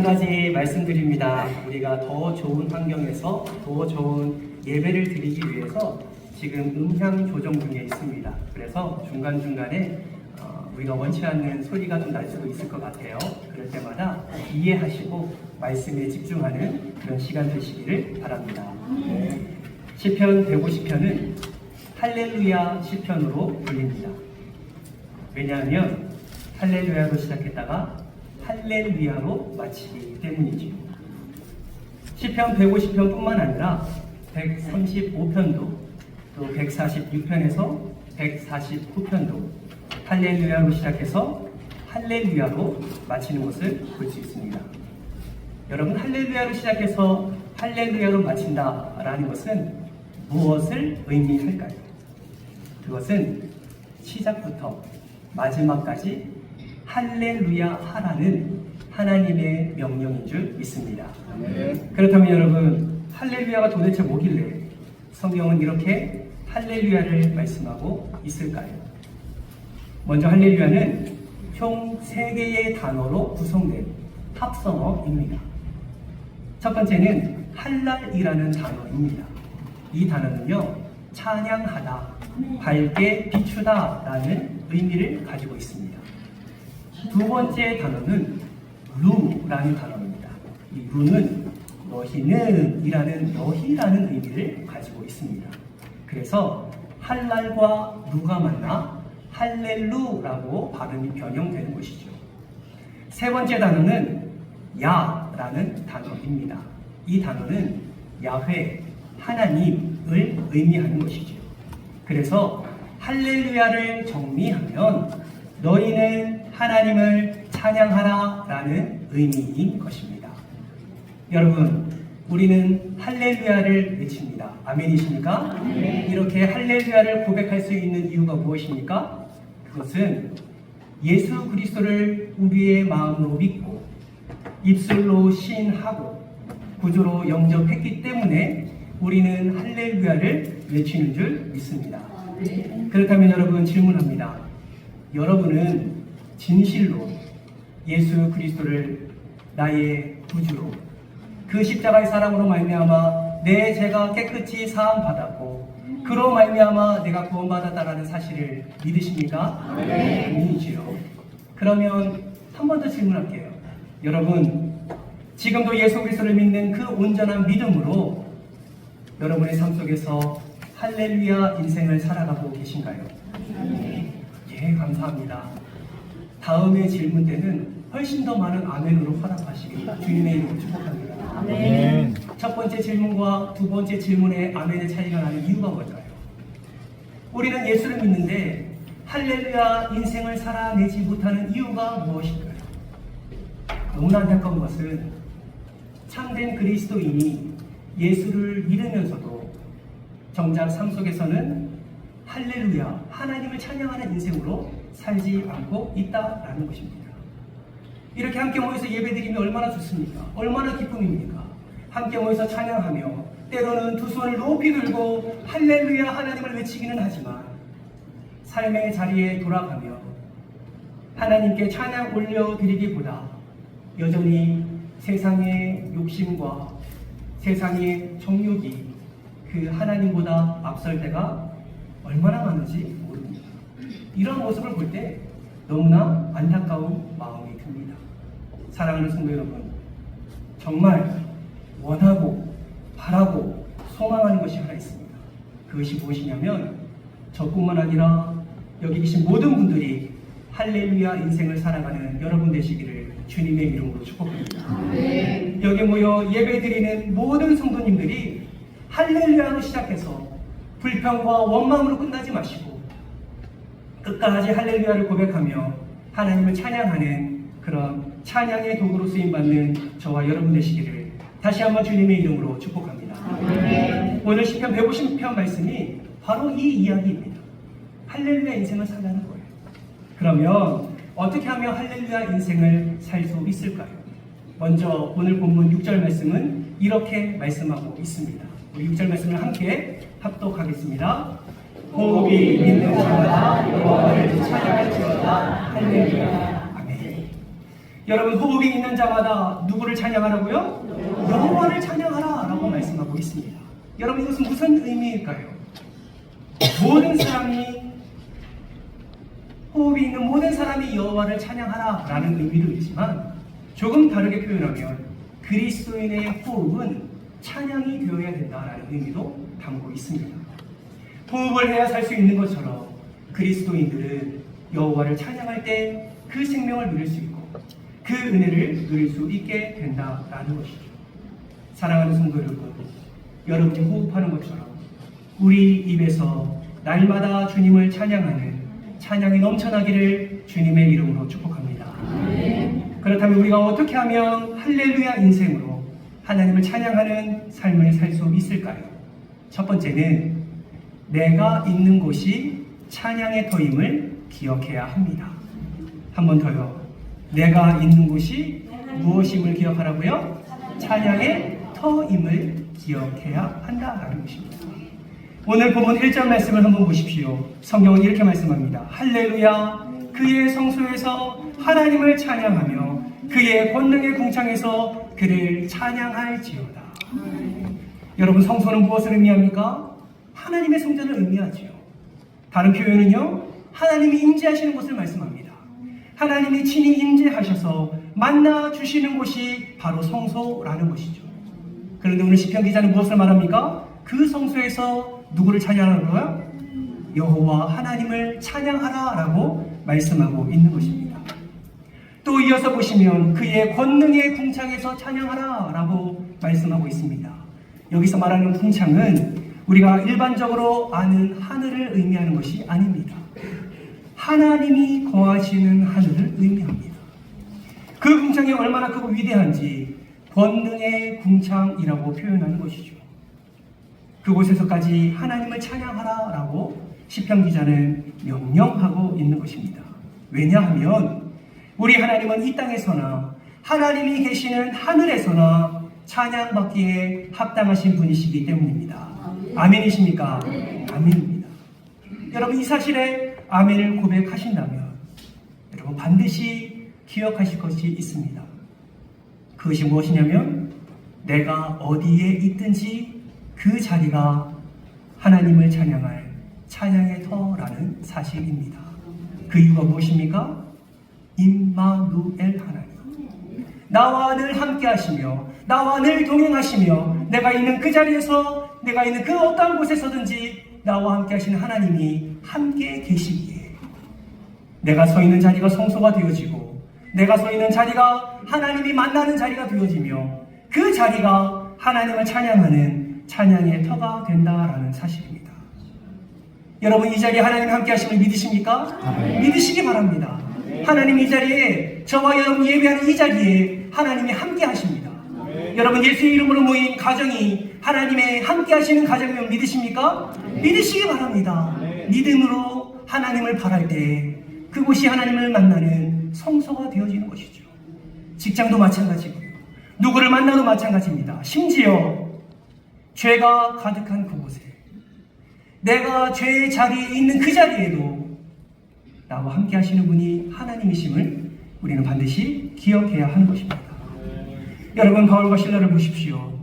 한 가지 말씀드립니다. 우리가 더 좋은 환경에서 더 좋은 예배를 드리기 위해서 지금 음향 조정 중에 있습니다. 그래서 중간중간에 우리가 원치 않는 소리가 좀 날 수도 있을 것 같아요. 그럴 때마다 이해하시고 말씀에 집중하는 그런 시간 되시기를 바랍니다. 시편 150편은 할렐루야 시편으로 불립니다. 왜냐하면 할렐루야로 시작했다가 할렐루야로 마치기 때문이지요. 시편 150편뿐만 아니라 135편도 또 146편에서 149편도 할렐루야로 시작해서 할렐루야로 마치는 것을 볼 수 있습니다. 여러분, 할렐루야로 시작해서 할렐루야로 마친다라는 것은 무엇을 의미할까요? 그것은 시작부터 마지막까지 할렐루야 하라는 하나님의 명령인 줄 믿습니다. 그렇다면 여러분, 할렐루야가 도대체 뭐길래 성경은 이렇게 할렐루야를 말씀하고 있을까요? 먼저 할렐루야는 총 3개의 단어로 구성된 합성어입니다. 첫 번째는 할랄이라는 단어입니다. 이 단어는요, 찬양하다, 밝게 비추다 라는 의미를 가지고 있습니다. 두 번째 단어는 루라는 단어입니다. 이 루는 너희는 이라는 너희라는 의미를 가지고 있습니다. 그래서 할랄과 루가 만나 할렐루라고 발음이 변형되는 것이죠. 세 번째 단어는 야라는 단어입니다. 이 단어는 야훼, 하나님을 의미하는 것이죠. 그래서 할렐루야를 정리하면 너희는 하나님을 찬양하라 라는 의미인 것입니다. 여러분, 우리는 할렐루야를 외칩니다. 아멘이십니까? 이렇게 할렐루야를 고백할 수 있는 이유가 무엇입니까? 그것은 예수 그리스도를 우리의 마음으로 믿고 입술로 시인하고 구주로 영접했기 때문에 우리는 할렐루야를 외치는 줄 믿습니다. 그렇다면 여러분, 질문합니다. 여러분은 진실로 예수 그리스도를 나의 구주로 그 십자가의 사랑으로 말미암아 내 죄가 깨끗이 사함 받았고 그로 말미암아 내가 구원받았다라는 사실을 믿으십니까? 네. 믿으시죠. 그러면 한 번 더 질문할게요. 여러분, 지금도 예수 그리스도를 믿는 그 온전한 믿음으로 여러분의 삶 속에서 할렐루야 인생을 살아가고 계신가요? 예, 감사합니다. 다음의 질문 때는 훨씬 더 많은 아멘으로 화답하시길 주님의 이름으로 축복합니다. 아멘. 첫 번째 질문과 두 번째 질문의 아멘의 차이가 나는 이유가 뭘까요? 우리는 예수를 믿는데 할렐루야 인생을 살아내지 못하는 이유가 무엇일까요? 너무나 안타까운 것은 참된 그리스도인이 예수를 믿으면서도 정작 삶 속에서는 할렐루야, 하나님을 찬양하는 인생으로 살지 않고 있다라는 것입니다. 이렇게 함께 모여서 예배드리면 얼마나 좋습니까? 얼마나 기쁨입니까? 함께 모여서 찬양하며 때로는 두 손을 높이 들고 할렐루야 하나님을 외치기는 하지만 삶의 자리에 돌아가며 하나님께 찬양 올려드리기보다 여전히 세상의 욕심과 세상의 정욕이 그 하나님보다 앞설 때가 얼마나 많은지 모릅니다. 이런 모습을 볼 때 너무나 안타까운 마음이 듭니다. 사랑하는 성도 여러분, 정말 원하고 바라고 소망하는 것이 하나 있습니다. 그것이 무엇이냐면 저뿐만 아니라 여기 계신 모든 분들이 할렐루야 인생을 살아가는 여러분 되시기를 주님의 이름으로 축복합니다. 네. 여기 모여 예배드리는 모든 성도님들이 할렐루야로 시작해서 불평과 원망으로 끝나지 마시고 끝까지 할렐루야를 고백하며 하나님을 찬양하는 그런 찬양의 도구로 쓰임받는 저와 여러분 되시기를 다시 한번 주님의 이름으로 축복합니다. 네. 오늘 시편 150편 말씀이 바로 이 이야기입니다. 할렐루야 인생을 살라는 거예요. 그러면 어떻게 하면 할렐루야 인생을 살 수 있을까요? 먼저 오늘 본문 6절 말씀은 이렇게 말씀하고 있습니다. 우리 6절 말씀을 함께 합독하겠습니다. 호흡이 있는 자마다 여호와를 찬양할지어다. 할렐루야. 아멘. 여러분, 호흡이 있는 자마다 누구를 찬양하라고요? 여호와를 찬양하라 라고 말씀하고 있습니다. 여러분, 이것은 무슨 의미일까요? 모든 사람이, 호흡이 있는 모든 사람이 여호와를 찬양하라 라는 의미도 있지만, 조금 다르게 표현하면 그리스도인의 호흡은 찬양이 되어야 된다라는 의미도 담고 있습니다. 호흡을 해야 살 수 있는 것처럼 그리스도인들은 여호와를 찬양할 때 그 생명을 누릴 수 있고 그 은혜를 누릴 수 있게 된다라는 것이죠. 사랑하는 성도 여러분, 여러분이 호흡하는 것처럼 우리 입에서 날마다 주님을 찬양하는 찬양이 넘쳐나기를 주님의 이름으로 축복합니다. 그렇다면 우리가 어떻게 하면 할렐루야 인생으로 하나님을 찬양하는 삶을 살 수 있을까요? 첫 번째는 내가 있는 곳이 찬양의 터임을 기억해야 합니다. 한 번 더요. 내가 있는 곳이 무엇임을 기억하라고요? 찬양의 터임을 기억해야 한다라는 것입니다. 오늘 본문 1절 말씀을 한번 보십시오. 성경은 이렇게 말씀합니다. 할렐루야, 그의 성소에서 하나님을 찬양하며 그의 권능의 궁창에서 그를 찬양할지어다. 여러분, 성소는 무엇을 의미합니까? 하나님의 성전을 의미하지요. 다른 표현은요, 하나님이 임재하시는 곳을 말씀합니다. 하나님이 친히 임재하셔서 만나 주시는 곳이 바로 성소라는 것이죠. 그런데 오늘 시편 기자는 무엇을 말합니까? 그 성소에서 누구를 찬양하는 거야? 여호와 하나님을 찬양하라 라고 말씀하고 있는 것입니다. 또 이어서 보시면 그의 권능의 궁창에서 찬양하라 라고 말씀하고 있습니다. 여기서 말하는 궁창은 우리가 일반적으로 아는 하늘을 의미하는 것이 아닙니다. 하나님이 거하시는 하늘을 의미합니다. 그 궁창이 얼마나 크고 위대한지 권능의 궁창이라고 표현하는 것이죠. 그곳에서까지 하나님을 찬양하라 라고 시편 기자는 명령하고 있는 것입니다. 왜냐하면 우리 하나님은 이 땅에서나 하나님이 계시는 하늘에서나 찬양받기에 합당하신 분이시기 때문입니다. 아멘이십니까? 아멘입니다. 여러분, 이 사실에 아멘을 고백하신다면 여러분 반드시 기억하실 것이 있습니다. 그것이 무엇이냐면 내가 어디에 있든지 그 자리가 하나님을 찬양할 찬양의 터라는 사실입니다. 그 이유가 무엇입니까? 임마누엘 하나님, 나와 늘 함께 하시며 나와 늘 동행하시며 내가 있는 그 자리에서 내가 있는 그 어떠한 곳에서든지 나와 함께 하시는 하나님이 함께 계시기에 내가 서 있는 자리가 성소가 되어지고 내가 서 있는 자리가 하나님이 만나는 자리가 되어지며 그 자리가 하나님을 찬양하는 찬양의 터가 된다라는 사실입니다. 여러분, 이 자리에 하나님이 함께 하심을 믿으십니까? 믿으시기 바랍니다. 하나님 이 자리에, 저와 여러분 예배하는 이 자리에 하나님이 함께 하십니다. 여러분, 예수의 이름으로 모인 가정이 하나님의 함께 하시는 가정이면 믿으십니까? 믿으시기 바랍니다. 믿음으로 하나님을 바랄 때 그곳이 하나님을 만나는 성소가 되어지는 것이죠. 직장도 마찬가지고요. 누구를 만나도 마찬가지입니다. 심지어 죄가 가득한 그곳에, 내가 죄의 자리에 있는 그 자리에도 나와 함께 하시는 분이 하나님이심을 우리는 반드시 기억해야 하는 것입니다. 여러분, 바울과 실라를 보십시오.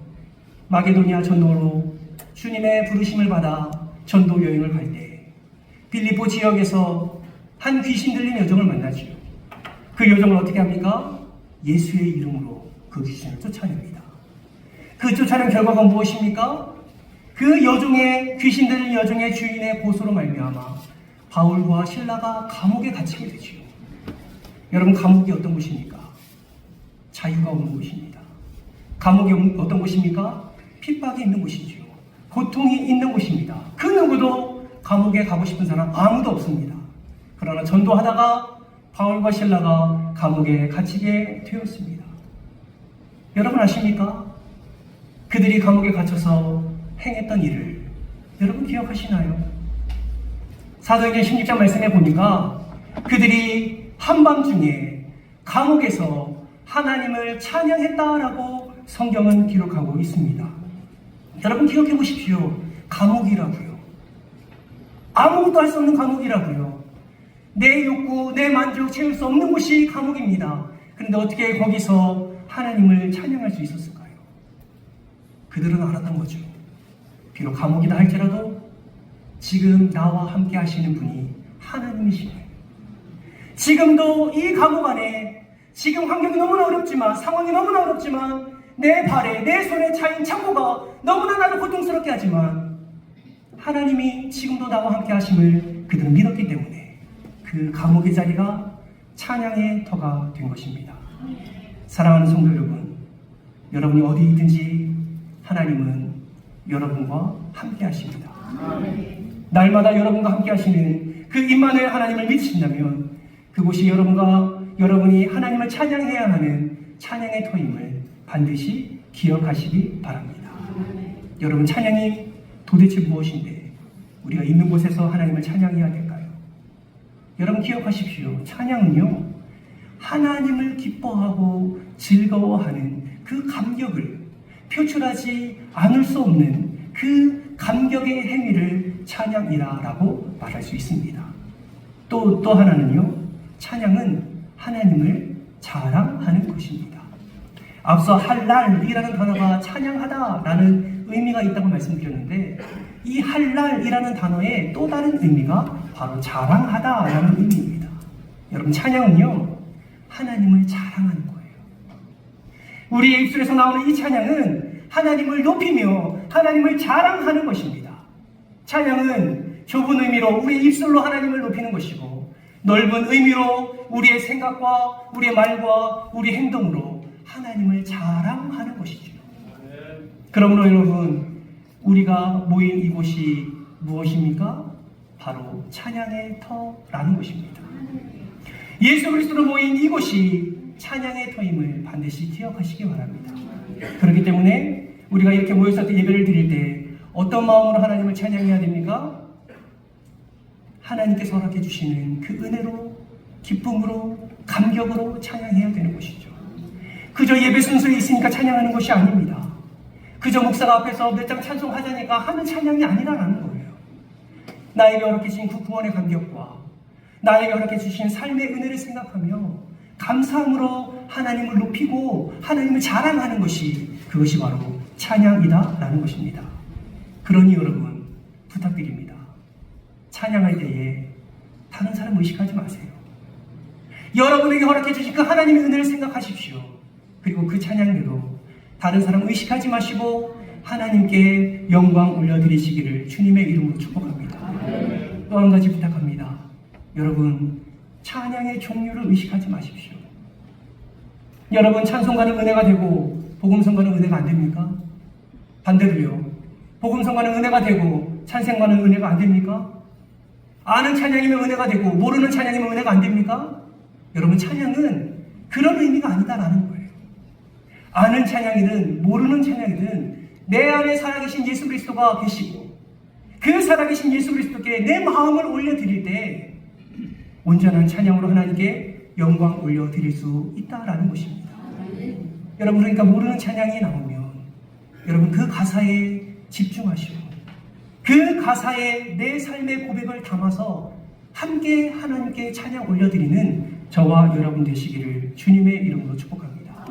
마게도니아 전도로 주님의 부르심을 받아 전도 여행을 갈 때 빌립보 지역에서 한 귀신 들린 여종을 만나지요. 그 여종을 어떻게 합니까? 예수의 이름으로 그 귀신을 쫓아냅니다. 그 쫓아낸 결과가 무엇입니까? 그 여종의, 귀신 들린 여종의 주인의 고소로 말미암아 바울과 실라가 감옥에 갇히게 되지요. 여러분, 감옥이 어떤 곳입니까? 자유가 없는 곳입니다. 감옥이 어떤 곳입니까? 핍박이 있는 곳이지요. 고통이 있는 곳입니다. 그 누구도 감옥에 가고 싶은 사람 아무도 없습니다. 그러나 전도하다가 바울과 실라가 감옥에 갇히게 되었습니다. 여러분 아십니까? 그들이 감옥에 갇혀서 행했던 일을 여러분 기억하시나요? 사도행전 16장 말씀에 보니까 그들이 한밤중에 감옥에서 하나님을 찬양했다라고 성경은 기록하고 있습니다. 여러분 기억해 보십시오. 감옥이라고요. 아무것도 할 수 없는 감옥이라고요. 내 욕구, 내 만족 채울 수 없는 곳이 감옥입니다. 그런데 어떻게 거기서 하나님을 찬양할 수 있었을까요? 그들은 알았던 거죠. 비록 감옥이다 할지라도 지금 나와 함께 하시는 분이 하나님이시네. 지금도 이 감옥 안에 지금 환경이 너무나 어렵지만, 상황이 너무나 어렵지만, 내 발에, 내 손에 차인 창고가 너무나 나를 고통스럽게 하지만 하나님이 지금도 나와 함께 하심을 그들은 믿었기 때문에 그 감옥의 자리가 찬양의 터가 된 것입니다. 사랑하는 성도 여러분, 여러분이 어디 있든지 하나님은 여러분과 함께 하십니다. 날마다 여러분과 함께 하시는 그 임마누엘 하나님을 믿으신다면 그곳이 여러분이 하나님을 찬양해야 하는 찬양의 터임을 반드시 기억하시기 바랍니다. 여러분, 찬양이 도대체 무엇인데 우리가 있는 곳에서 하나님을 찬양해야 될까요? 여러분 기억하십시오. 찬양은요, 하나님을 기뻐하고 즐거워하는 그 감격을 표출하지 않을 수 없는 그 감격의 행위를 찬양이라고 말할 수 있습니다. 또 하나는요, 찬양은 하나님을 자랑하는 것입니다. 앞서 할랄이라는 단어가 찬양하다라는 의미가 있다고 말씀드렸는데 이 할랄이라는 단어의 또 다른 의미가 바로 자랑하다라는 의미입니다. 여러분, 찬양은요, 하나님을 자랑하는 거예요. 우리의 입술에서 나오는 이 찬양은 하나님을 높이며 하나님을 자랑하는 것입니다. 찬양은 좁은 의미로 우리의 입술로 하나님을 높이는 것이고 넓은 의미로 우리의 생각과 우리의 말과 우리의 행동으로 하나님을 자랑하는 것이죠. 그러므로 여러분, 우리가 모인 이곳이 무엇입니까? 바로 찬양의 터라는 것입니다. 예수 그리스도로 모인 이곳이 찬양의 터임을 반드시 기억하시기 바랍니다. 그렇기 때문에 우리가 이렇게 모여서 예배를 드릴 때 어떤 마음으로 하나님을 찬양해야 됩니까? 하나님께서 허락해 주시는 그 은혜로, 기쁨으로, 감격으로 찬양해야 되는 것이죠. 그저 예배 순서에 있으니까 찬양하는 것이 아닙니다. 그저 목사가 앞에서 몇 장 찬송하자니까 하는 찬양이 아니라는 거예요. 나에게 허락해 주신 그 구원의 감격과 나에게 허락해 주신 삶의 은혜를 생각하며 감사함으로 하나님을 높이고 하나님을 자랑하는 것이, 그것이 바로 찬양이다라는 것입니다. 그러니 여러분, 부탁드립니다. 찬양할 때에 다른 사람 의식하지 마세요. 여러분에게 허락해 주신 그 하나님의 은혜를 생각하십시오. 그리고 그 찬양대로 다른 사람 의식하지 마시고 하나님께 영광 올려드리시기를 주님의 이름으로 축복합니다. 또 한 가지 부탁합니다. 여러분, 찬양의 종류를 의식하지 마십시오. 여러분, 찬송가는 은혜가 되고 복음성가는 은혜가 안 됩니까? 반대로요, 복음성가는 은혜가 되고 찬송가는 은혜가 안 됩니까? 아는 찬양이면 은혜가 되고 모르는 찬양이면 은혜가 안 됩니까? 여러분, 찬양은 그런 의미가 아니다라는 거예요. 아는 찬양이든 모르는 찬양이든 내 안에 살아계신 예수 그리스도가 계시고 그 살아계신 예수 그리스도께 내 마음을 올려드릴 때 온전한 찬양으로 하나님께 영광 올려드릴 수 있다라는 것입니다. 여러분, 그러니까 모르는 찬양이 나오면 여러분 그 가사에 집중하시고 그 가사에 내 삶의 고백을 담아서 함께 하나님께 찬양 올려드리는 저와 여러분 되시기를 주님의 이름으로 축복합니다.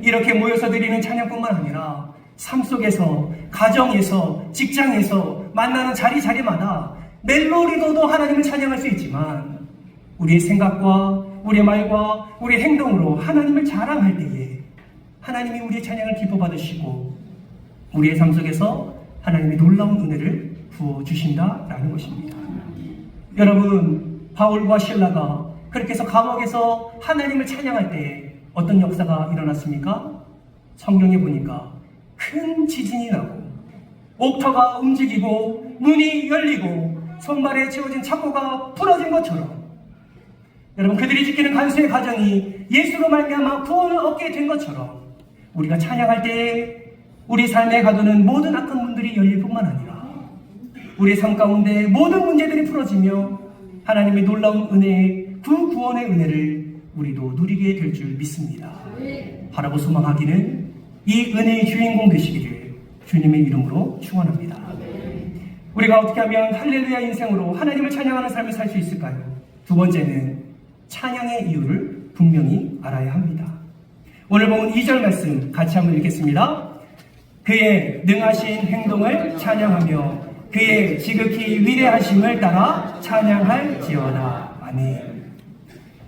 이렇게 모여서 드리는 찬양뿐만 아니라 삶 속에서, 가정에서, 직장에서 만나는 자리마다 멜로디로도 하나님을 찬양할 수 있지만 우리의 생각과 우리의 말과 우리의 행동으로 하나님을 자랑할 때에 하나님이 우리의 찬양을 기뻐 받으시고 우리의 삶 속에서 하나님의 놀라운 은혜를 부어주신다라는 것입니다. 여러분, 바울과 실라가 그렇게 해서 감옥에서 하나님을 찬양할 때 어떤 역사가 일어났습니까? 성경에 보니까 큰 지진이 나고 옥터가 움직이고 문이 열리고 손발에 채워진 창고가 부러진 것처럼 여러분, 그들이 지키는 간수의 가정이 예수로 말미암아 구원을 얻게 된 것처럼 우리가 찬양할 때 우리 삶에 가두는 모든 악한 문들이 열릴 뿐만 아니라 우리의 삶 가운데 모든 문제들이 풀어지며 하나님의 놀라운 은혜, 그 구원의 은혜를 우리도 누리게 될 줄 믿습니다. 바라고 소망하기는 이 은혜의 주인공 되시기를 주님의 이름으로 축원합니다. 우리가 어떻게 하면 할렐루야 인생으로 하나님을 찬양하는 삶을 살 수 있을까요? 두 번째는 찬양의 이유를 분명히 알아야 합니다. 오늘 보면 2절 말씀 같이 한번 읽겠습니다. 그의 능하신 행동을 찬양하며 그의 지극히 위대하심을 따라 찬양할지어다. 아멘.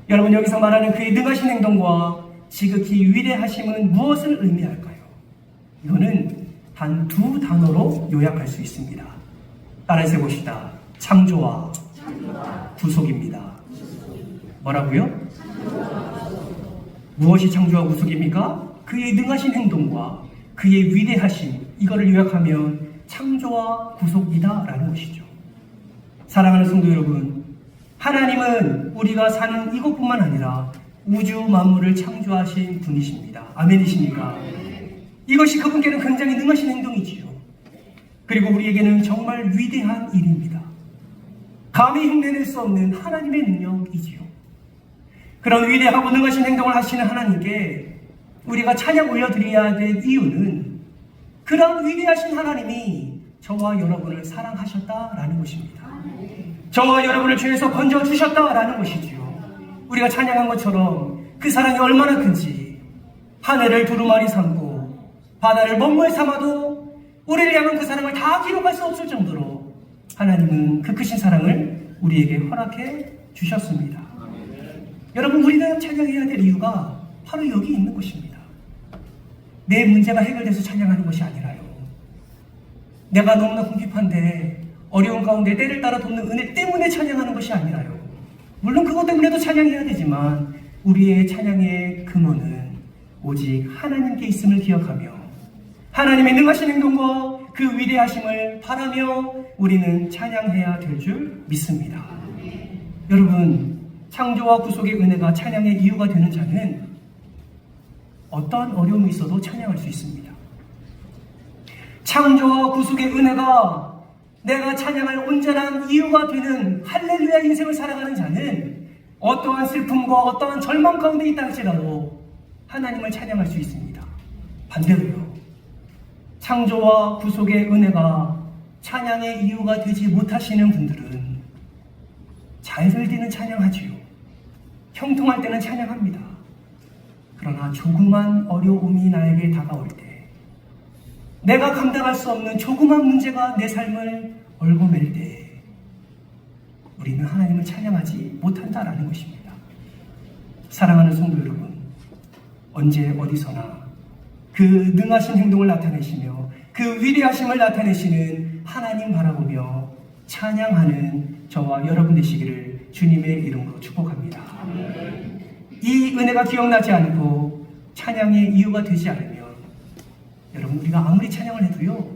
여러분, 여기서 말하는 그의 능하신 행동과 지극히 위대하심은 무엇을 의미할까요? 이거는 단 두 단어로 요약할 수 있습니다. 따라서 봅시다. 창조와 구속입니다. 뭐라고요? 무엇이 창조와 구속입니까? 그의 능하신 행동과 그의 위대하심, 이거를 요약하면 창조와 구속이다 라는 것이죠. 사랑하는 성도 여러분, 하나님은 우리가 사는 이곳뿐만 아니라 우주 만물을 창조하신 분이십니다. 아멘이십니까? 이것이 그분께는 굉장히 능하신 행동이지요. 그리고 우리에게는 정말 위대한 일입니다. 감히 흉내낼 수 없는 하나님의 능력이지요. 그런 위대하고 능하신 행동을 하시는 하나님께 우리가 찬양 올려드려야 될 이유는 그런 위대하신 하나님이 저와 여러분을 사랑하셨다라는 것입니다. 저와 여러분을 죄에서 건져주셨다라는 것이지요. 우리가 찬양한 것처럼 그 사랑이 얼마나 큰지, 하늘을 두루마리 삼고 바다를 먹물 삼아도 우리를 향한 그 사랑을 다 기록할 수 없을 정도로 하나님은 그 크신 사랑을 우리에게 허락해 주셨습니다. 여러분, 우리가 찬양해야 될 이유가 바로 여기 있는 것입니다. 내 문제가 해결돼서 찬양하는 것이 아니라요. 내가 너무나 궁핍한데 어려운 가운데 때를 따라 돕는 은혜 때문에 찬양하는 것이 아니라요. 물론 그것 때문에도 찬양해야 되지만 우리의 찬양의 근원은 오직 하나님께 있음을 기억하며 하나님의 능하신 행동과 그 위대하심을 바라며 우리는 찬양해야 될 줄 믿습니다. 여러분, 창조와 구속의 은혜가 찬양의 이유가 되는 자는 어떠한 어려움이 있어도 찬양할 수 있습니다. 창조와 구속의 은혜가 내가 찬양할 온전한 이유가 되는 할렐루야 인생을 살아가는 자는 어떠한 슬픔과 어떠한 절망 가운데 있다 할지라도 하나님을 찬양할 수 있습니다. 반대로요, 창조와 구속의 은혜가 찬양의 이유가 되지 못하시는 분들은 잘 될 때는 찬양하지요. 형통할 때는 찬양합니다. 그러나 조그만 어려움이 나에게 다가올 때, 내가 감당할 수 없는 조그만 문제가 내 삶을 얽어맬 때 우리는 하나님을 찬양하지 못한다라는 것입니다. 사랑하는 성도 여러분, 언제 어디서나 그 능하신 행동을 나타내시며 그 위대하심을 나타내시는 하나님 바라보며 찬양하는 저와 여러분 되시기를 주님의 이름으로 축복합니다. 이 은혜가 기억나지 않고 찬양의 이유가 되지 않으면 여러분, 우리가 아무리 찬양을 해도요,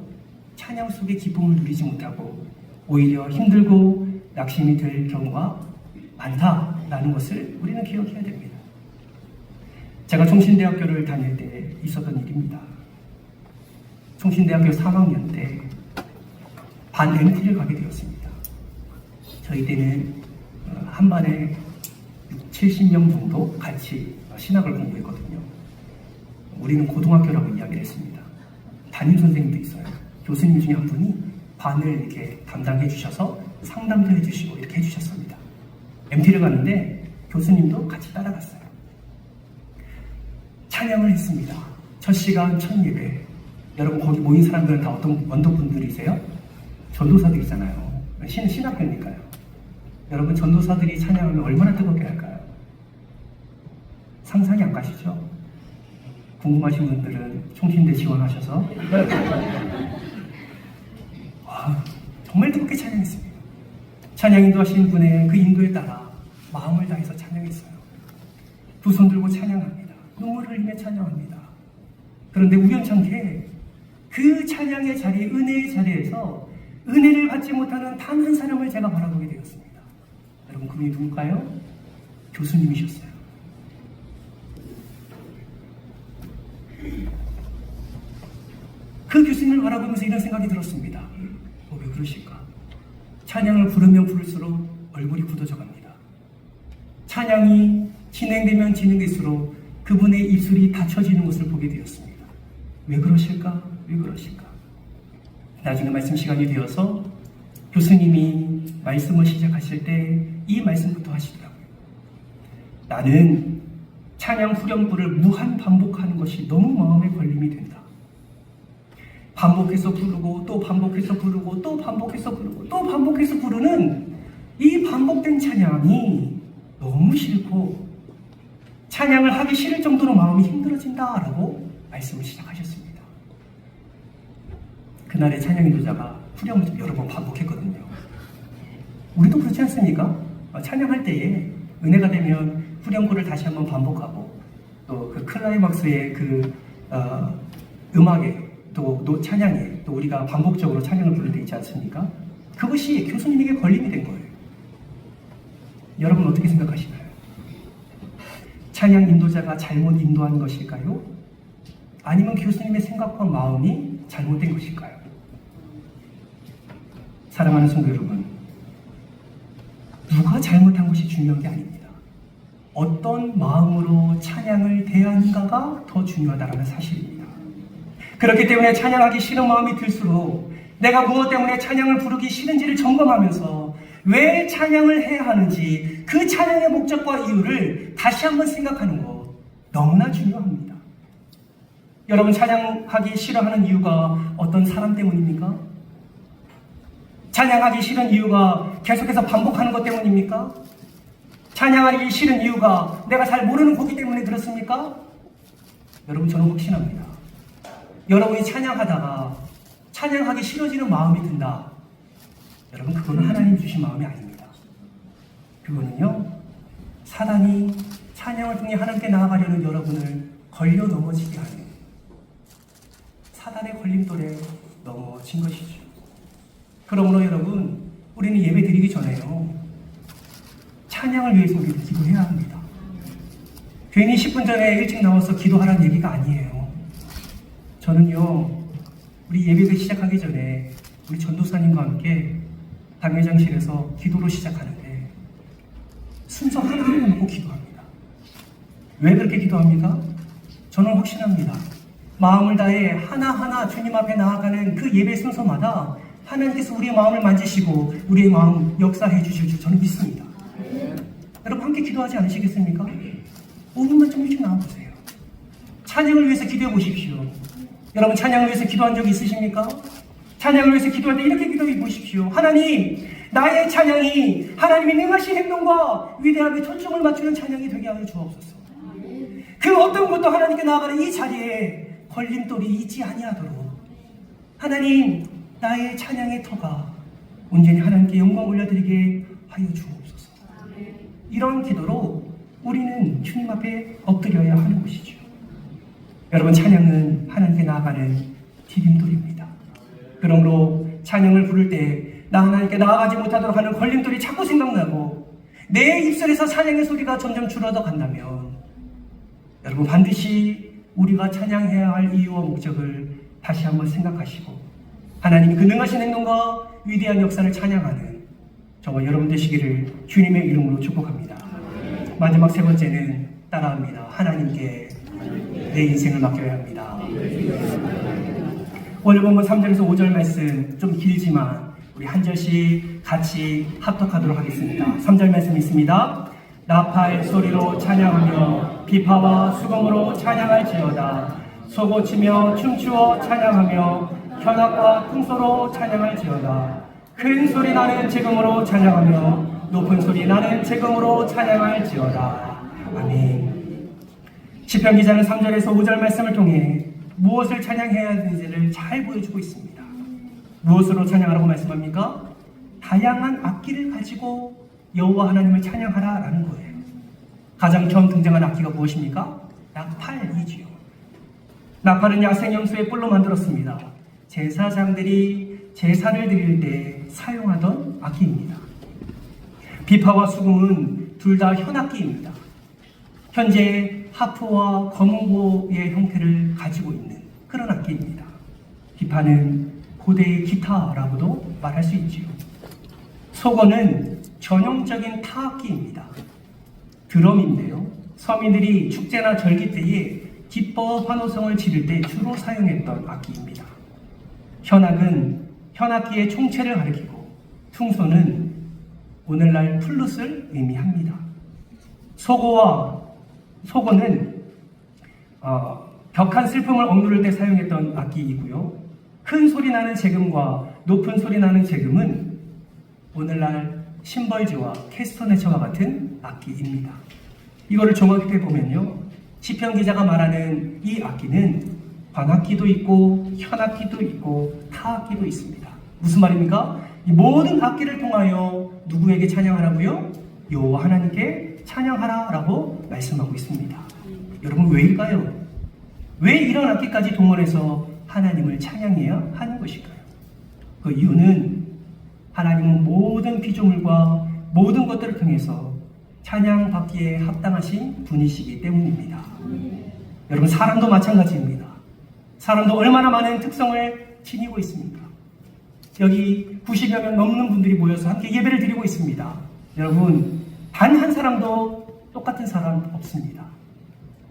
찬양 속의 기쁨을 누리지 못하고 오히려 힘들고 낙심이 될 경우가 많다라는 것을 우리는 기억해야 됩니다. 제가 총신대학교를 다닐 때 있었던 일입니다. 총신대학교 3학년 때 반 MT를 가게 되었습니다. 저희 때는 한 반에 70명 정도 같이 신학을 공부했거든요. 우리는 고등학교라고 이야기를 했습니다. 담임 선생님도 있어요. 교수님 중에 한 분이 반을 이렇게 담당해 주셔서 상담도 해주시고 이렇게 해주셨습니다. MT를 갔는데 교수님도 같이 따라갔어요. 찬양을 했습니다. 첫 시간, 첫 예배. 여러분, 거기 모인 사람들은 다 어떤 원더분들이세요? 전도사들이잖아요. 신학교니까요. 여러분, 전도사들이 찬양하면 얼마나 뜨겁게 할까요? 상상이 안 가시죠? 궁금하신 분들은 총신대 지원하셔서 와, 정말 뜨겁게 찬양했습니다. 찬양 인도하신 분의 그 인도에 따라 마음을 다해서 찬양했어요. 두 손 들고 찬양합니다. 눈물을 흘리며 찬양합니다. 그런데 우연찮게 그 찬양의 자리, 은혜의 자리에서 은혜를 받지 못하는 단 한 사람을 제가 바라보게 되었습니다. 여러분, 그분이 누굴까요? 교수님이셨어요. 그 교수님을 바라보면서 이런 생각이 들었습니다. 왜 그러실까? 찬양을 부르면 부를수록 얼굴이 굳어져 갑니다. 찬양이 진행되면 진행될수록 그분의 입술이 닫혀지는 것을 보게 되었습니다. 왜 그러실까? 왜 그러실까? 나중에 말씀 시간이 되어서 교수님이 말씀을 시작하실 때 이 말씀부터 하시더라고요. 나는 찬양 후렴구를 무한 반복하는 것이 너무 마음에 걸림이 된다. 반복해서 부르고 또 반복해서 부르고 또 반복해서 부르고 또 반복해서 부르는 이 반복된 찬양이 너무 싫고 찬양을 하기 싫을 정도로 마음이 힘들어진다라고 말씀을 시작하셨습니다. 그날의 찬양 인도자가 후렴을 여러 번 반복했거든요. 우리도 그렇지 않습니까? 찬양할 때에 은혜가 되면 후렴구를 다시 한번 반복하고 또 그 클라이막스의 그 음악에 또 찬양에 또 우리가 반복적으로 찬양을 부를 때 있지 않습니까? 그것이 교수님에게 걸림이 된 거예요. 여러분 어떻게 생각하시나요? 찬양 인도자가 잘못 인도한 것일까요? 아니면 교수님의 생각과 마음이 잘못된 것일까요? 사랑하는 성도 여러분, 누가 잘못한 것이 중요한 게 아닙니다. 어떤 마음으로 찬양을 대하는가가 더 중요하다는 사실입니다. 그렇기 때문에 찬양하기 싫은 마음이 들수록 내가 무엇 때문에 찬양을 부르기 싫은지를 점검하면서 왜 찬양을 해야 하는지 그 찬양의 목적과 이유를 다시 한번 생각하는 것 너무나 중요합니다. 여러분 찬양하기 싫어하는 이유가 어떤 사람 때문입니까? 찬양하기 싫은 이유가 계속해서 반복하는 것 때문입니까? 찬양하기 싫은 이유가 내가 잘 모르는 곡이기 때문에 그렇습니까? 여러분 저는 확신합니다. 여러분이 찬양하다가 찬양하기 싫어지는 마음이 든다. 여러분 그거는 하나님 주신 마음이 아닙니다. 그거는요 사단이 찬양을 통해 하나님께 나아가려는 여러분을 걸려 넘어지게 하는 사단의 걸림돌에 넘어진 것이죠. 그러므로 여러분 우리는 예배 드리기 전에요 찬양을 위해서 우리는 기도해야 합니다. 괜히 10분 전에 일찍 나와서 기도하라는 얘기가 아니에요. 저는요 우리 예배를 시작하기 전에 우리 전도사님과 함께 당회장실에서 기도로 시작하는데 순서 하나하나 놓고 기도합니다. 왜 그렇게 기도합니까? 저는 확신합니다. 마음을 다해 하나하나 주님 앞에 나아가는 그 예배 순서마다 하나님께서 우리의 마음을 만지시고 우리의 마음 역사해 주실 줄 저는 믿습니다. 여러분 함께 기도하지 않으시겠습니까? 5분만 좀 일찍 나와보세요. 찬양을 위해서 기도해 보십시오. 여러분 찬양을 위해서 기도한 적이 있으십니까? 찬양을 위해서 기도할 때 이렇게 기도해 보십시오. 하나님, 나의 찬양이 하나님의 능하신 행동과 위대함에 초점을 맞추는 찬양이 되게 하여 주옵소서. 그 어떤 것도 하나님께 나아가는 이 자리에 걸림돌이 있지 아니하도록 하나님, 나의 찬양의 터가 온전히 하나님께 영광 올려드리게 하여 주옵소서. 이런 기도로 우리는 주님 앞에 엎드려야 하는 것이죠. 여러분 찬양은 하나님께 나아가는 디딤돌입니다. 그러므로 찬양을 부를 때 나 하나님께 나아가지 못하도록 하는 걸림돌이 자꾸 생각나고 내 입술에서 찬양의 소리가 점점 줄어들 간다면 여러분 반드시 우리가 찬양해야 할 이유와 목적을 다시 한번 생각하시고 하나님이 그 능하신 행동과 위대한 역사를 찬양하는 저와 여러분 되시기를 주님의 이름으로 축복합니다. 마지막 세 번째는 따라합니다. 하나님께 내 인생을 맡겨야 합니다. 오늘 본문 3절에서 5절 말씀 좀 길지만 우리 한 절씩 같이 합독하도록 하겠습니다. 3절 말씀 있습니다. 나팔 소리로 찬양하며 비파와 수금으로 찬양할지어다. 소고치며 춤추어 찬양하며 현악과 풍소로 찬양할지어다. 큰 소리 나는 제금으로 찬양하며 높은 소리 나는 제금으로 찬양할지어다. 아멘. 시편 기자는 3절에서 5절 말씀을 통해 무엇을 찬양해야 되는지를 잘 보여주고 있습니다. 무엇으로 찬양하라고 말씀합니까? 다양한 악기를 가지고 여호와 하나님을 찬양하라라는 거예요. 가장 처음 등장한 악기가 무엇입니까? 나팔이지요. 나팔은 야생염소의 뿔로 만들었습니다. 제사장들이 제사를 드릴 때 사용하던 악기입니다. 비파와 수금은 둘 다 현악기입니다. 현재 하프와 검은고의 형태를 가지고 있는 그런 악기입니다. 비파는 고대의 기타라고도 말할 수 있지요. 소고는 전형적인 타악기입니다. 드럼인데요. 서민들이 축제나 절기 때에 기뻐 환호성을 지를 때 주로 사용했던 악기입니다. 현악은 현악기의 총체를 가리키고 퉁소는 오늘날 플룻을 의미합니다. 소고와 소고는 격한 슬픔을 억누를 때 사용했던 악기이고요. 큰 소리 나는 재금과 높은 소리 나는 재금은 오늘날 심벌즈와 캐스터네처와 같은 악기입니다. 이거를 종합해 보면요, 시편 기자가 말하는 이 악기는 관악기도 있고 현악기도 있고 타악기도 있습니다. 무슨 말입니까? 이 모든 악기를 통하여 누구에게 찬양하라고요? 여호와 하나님께 찬양하라라고 말씀하고 있습니다. 여러분, 왜일까요? 왜 이런 악기까지 동원해서 하나님을 찬양해야 하는 것일까요? 그 이유는 하나님은 모든 피조물과 모든 것들을 통해서 찬양받기에 합당하신 분이시기 때문입니다. 여러분, 사람도 마찬가지입니다. 사람도 얼마나 많은 특성을 지니고 있습니까? 여기 90여 명 넘는 분들이 모여서 함께 예배를 드리고 있습니다. 여러분, 단 한 사람도 똑같은 사람 없습니다.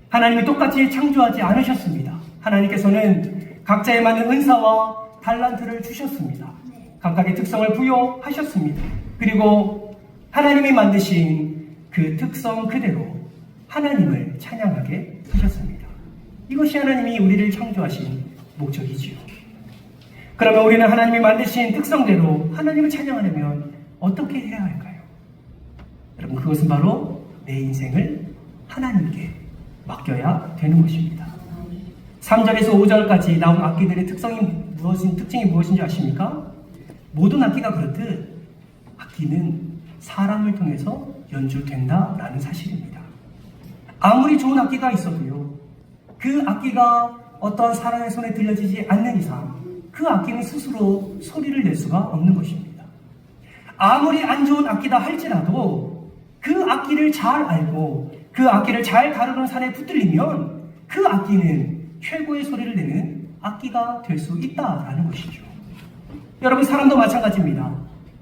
하나님이 똑같이 창조하지 않으셨습니다. 하나님께서는 각자에 맞는 은사와 달란트를 주셨습니다. 각각의 특성을 부여하셨습니다. 그리고 하나님이 만드신 그 특성 그대로 하나님을 찬양하게 하셨습니다. 이것이 하나님이 우리를 창조하신 목적이지요. 그러면 우리는 하나님이 만드신 특성대로 하나님을 찬양하려면 어떻게 해야 할까요? 여러분, 그것은 바로 내 인생을 하나님께 맡겨야 되는 것입니다. 3절에서 5절까지 나온 악기들의 특징이 무엇인지 아십니까? 모든 악기가 그렇듯 악기는 사람을 통해서 연주된다라는 사실입니다. 아무리 좋은 악기가 있어도요, 그 악기가 어떤 사람의 손에 들려지지 않는 이상 그 악기는 스스로 소리를 낼 수가 없는 것입니다. 아무리 안 좋은 악기다 할지라도 그 악기를 잘 알고 그 악기를 잘 다루는 사람에 붙들리면 그 악기는 최고의 소리를 내는 악기가 될 수 있다라는 것이죠. 여러분, 사람도 마찬가지입니다.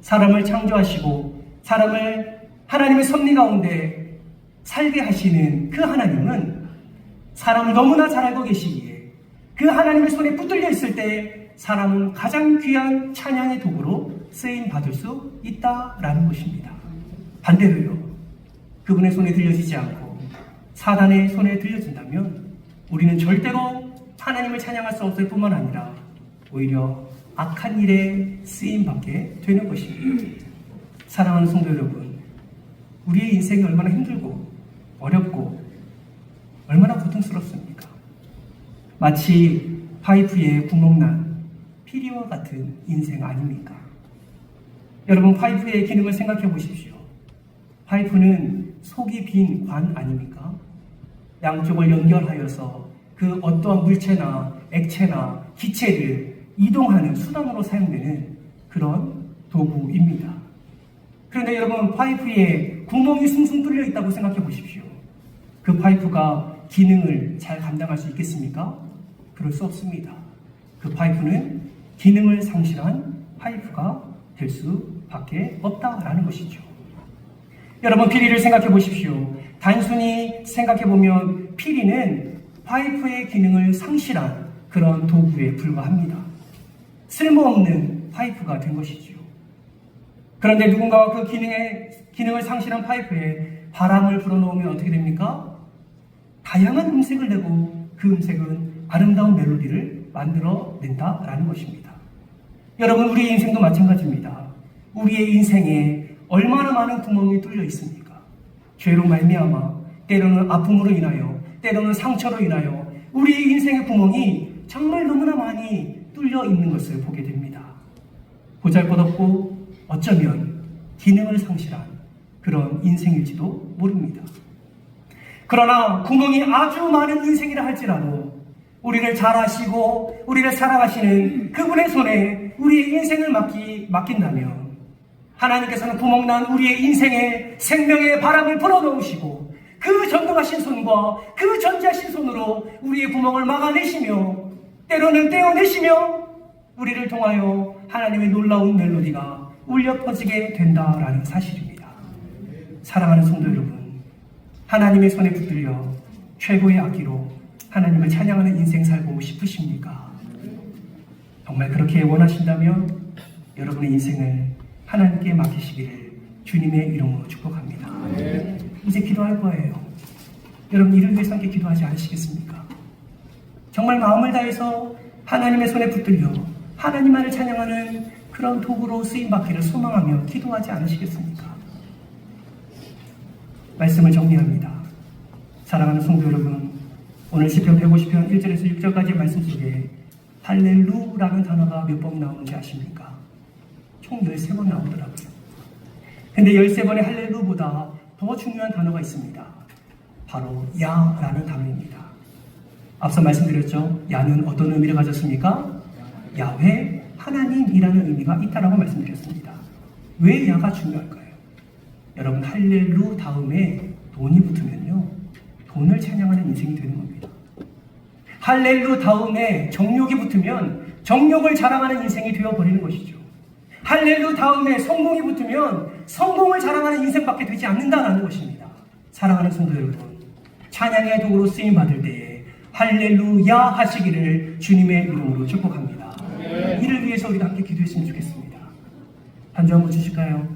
사람을 창조하시고 사람을 하나님의 섭리 가운데 살게 하시는 그 하나님은 사람을 너무나 잘 알고 계시기에 그 하나님의 손에 붙들려 있을 때 사람은 가장 귀한 찬양의 도구로 쓰임 받을 수 있다라는 것입니다. 반대로요, 그분의 손에 들려지지 않고 사단의 손에 들려진다면 우리는 절대로 하나님을 찬양할 수 없을 뿐만 아니라 오히려 악한 일에 쓰임받게 되는 것입니다. 사랑하는 성도 여러분, 우리의 인생이 얼마나 힘들고 어렵고 얼마나 고통스럽습니까? 마치 파이프에 구멍난 피리와 같은 인생 아닙니까? 여러분, 파이프의 기능을 생각해 보십시오. 파이프는 속이 빈 관 아닙니까? 양쪽을 연결하여서 그 어떠한 물체나 액체나 기체를 이동하는 수단으로 사용되는 그런 도구입니다. 그런데 여러분, 파이프에 구멍이 숭숭 뚫려 있다고 생각해 보십시오. 그 파이프가 기능을 잘 감당할 수 있겠습니까? 그럴 수 없습니다. 그 파이프는 기능을 상실한 파이프가 될 수밖에 없다라는 것이죠. 여러분, 피리를 생각해 보십시오. 단순히 생각해 보면 피리는 파이프의 기능을 상실한 그런 도구에 불과합니다. 쓸모없는 파이프가 된 것이지요. 그런데 누군가가 그 기능을 상실한 파이프에 바람을 불어넣으면 어떻게 됩니까? 다양한 음색을 내고 그 음색은 아름다운 멜로디를 만들어낸다라는 것입니다. 여러분, 우리의 인생도 마찬가지입니다. 우리의 인생에 얼마나 많은 구멍이 뚫려 있습니까? 죄로 말미암아, 때로는 아픔으로 인하여, 때로는 상처로 인하여 우리의 인생의 구멍이 정말 너무나 많이 뚫려 있는 것을 보게 됩니다. 보잘것없고 어쩌면 기능을 상실한 그런 인생일지도 모릅니다. 그러나 구멍이 아주 많은 인생이라 할지라도 우리를 잘 아시고 우리를 사랑하시는 그분의 손에 우리의 인생을 맡긴다면 하나님께서는 구멍난 우리의 인생에 생명의 바람을 불어넣으시고 그 전능하신 손과 그 전지하신 손으로 우리의 구멍을 막아내시며 때로는 떼어내시며 우리를 통하여 하나님의 놀라운 멜로디가 울려 퍼지게 된다라는 사실입니다. 사랑하는 성도 여러분, 하나님의 손에 붙들려 최고의 악기로 하나님을 찬양하는 인생 살고 싶으십니까? 정말 그렇게 원하신다면 여러분의 인생을 하나님께 맡기시기를 주님의 이름으로 축복합니다. 이제 기도할 거예요. 여러분 이를 위해서 함께 기도하지 않으시겠습니까? 정말 마음을 다해서 하나님의 손에 붙들려 하나님만을 찬양하는 그런 도구로 쓰임받기를 소망하며 기도하지 않으시겠습니까? 말씀을 정리합니다. 사랑하는 성도 여러분, 오늘 시편 150편 1절에서 6절까지의 말씀 속에 할렐루라는 단어가 몇 번 나오는지 아십니까? 총 13번 나오더라고요. 근데 13번의 할렐루보다 더 중요한 단어가 있습니다. 바로 야라는 단어입니다. 앞서 말씀드렸죠? 야는 어떤 의미를 가졌습니까? 야훼, 하나님이라는 의미가 있다라고 말씀드렸습니다. 왜 야가 중요할까요? 여러분 할렐루 다음에 돈이 붙으면요, 돈을 찬양하는 인생이 되는 겁니다. 할렐루 다음에 정욕이 붙으면 정욕을 자랑하는 인생이 되어버리는 것이죠. 할렐루 다음에 성공이 붙으면 성공을 자랑하는 인생밖에 되지 않는다는 것입니다. 사랑하는 성도 여러분, 찬양의 도구로 쓰임받을 때에 할렐루야 하시기를 주님의 이름으로 축복합니다. 이를 위해서 우리가 함께 기도했으면 좋겠습니다. 반주 한번 주실까요?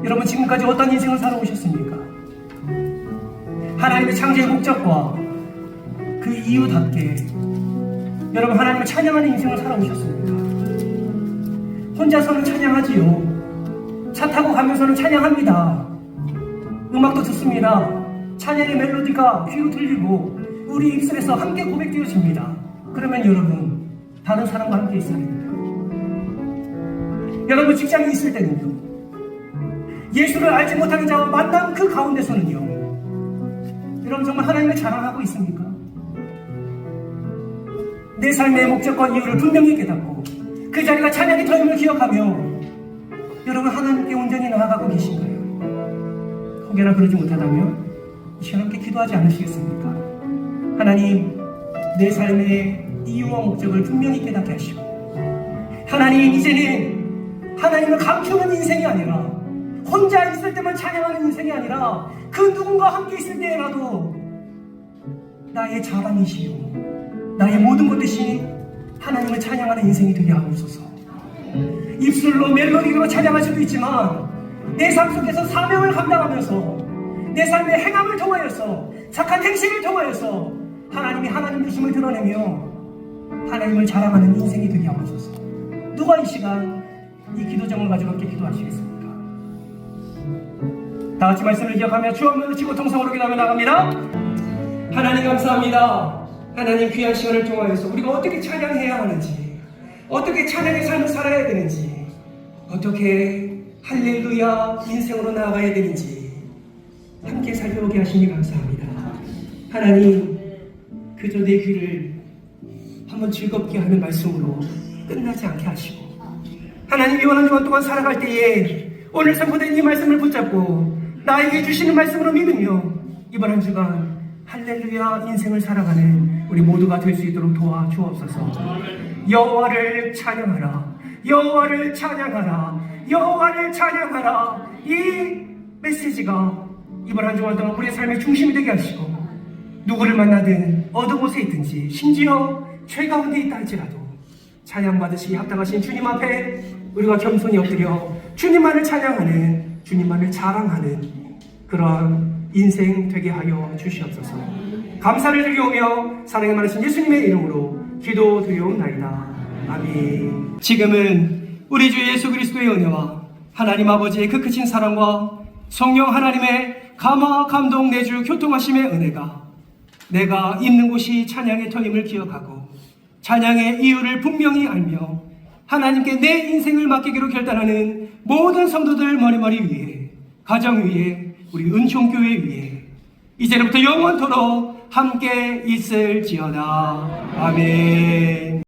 여러분 지금까지 어떤 인생을 살아오셨습니까? 하나님의 창조의 목적과 그 이유답게 여러분 하나님을 찬양하는 인생을 살아오셨습니까? 혼자서는 찬양하지요. 차 타고 가면서는 찬양합니다. 음악도 듣습니다. 찬양의 멜로디가 귀로 들리고 우리 입술에서 함께 고백되어집니다. 그러면 여러분 다른 사람과 함께 있어야 됩니다. 여러분 직장에 있을 때는요, 예수를 알지 못하는 자와 만난 그 가운데서는요, 여러분 정말 하나님을 자랑하고 있습니까? 내 삶의 목적과 이유를 분명히 깨닫고 그 자리가 찬양의 터임을 기억하며 여러분 하나님께 온전히 나아가고 계신가요? 혹여나 그러지 못하다면 이 시간 함께 기도하지 않으시겠습니까? 하나님, 내 삶의 이유와 목적을 분명히 깨닫게 하시고, 하나님 이제는 하나님을 감추는 인생이 아니라 혼자 있을 때만 찬양하는 인생이 아니라 그 누군가와 함께 있을 때라도 나의 자랑이시요 나의 모든 것 대신 하나님을 찬양하는 인생이 되게 하옵소서. 입술로 멜로디로 찬양할 수도 있지만 내 삶 속에서 사명을 감당하면서 내 삶의 행함을 통하여서 착한 행실을 통하여서 하나님이 하나님 되심을 드러내며 하나님을 자랑하는 인생이 되게 하옵소서. 누가 이 시간 이 기도정을 가지고 함께 기도하시겠습니까? 다 같이 말씀을 기억하며 주 한번 외치고 통성으로 기도하며 나갑니다. 하나님 감사합니다. 하나님 귀한 시간을 통하여서 우리가 어떻게 찬양해야 하는지, 어떻게 찬양의 삶을 살아야 되는지, 어떻게 할렐루야 인생으로 나아가야 되는지 함께 살펴보게 하시니 감사합니다. 하나님, 그저 내 귀를 한번 즐겁게 하는 말씀으로 끝나지 않게 하시고, 하나님이 원한 주간 동안 살아갈 때에 오늘 선포된 이 말씀을 붙잡고 나에게 주시는 말씀으로 믿으며 이번 한 주간 할렐루야 인생을 살아가는 우리 모두가 될 수 있도록 도와주옵소서. 여호와를 찬양하라, 여호와를 찬양하라, 여호와를 찬양하라. 이 메시지가 이번 한 주간 동안 우리의 삶의 중심이 되게 하시고, 누구를 만나든 어느 곳에 있든지 심지어 죄 가운데 있다 할지라도 찬양받으시기 합당하신 주님 앞에 우리가 겸손히 엎드려 주님만을 찬양하는, 주님만을 자랑하는 그런 인생 되게 하여 주시옵소서. 감사를 드리오며 사랑이 많으신 예수님의 이름으로 기도드리옵나이다. 아멘. 지금은 우리 주 예수 그리스도의 은혜와 하나님 아버지의 그 크신 사랑과 성령 하나님의 감화 감동 내주 교통하심의 은혜가 내가 있는 곳이 찬양의 터임을 기억하고 찬양의 이유를 분명히 알며 하나님께 내 인생을 맡기기로 결단하는 모든 성도들 머리머리 위에, 가정 위에, 우리 은총교회 위에 이제부터 영원토록 함께 있을지어다. 아멘.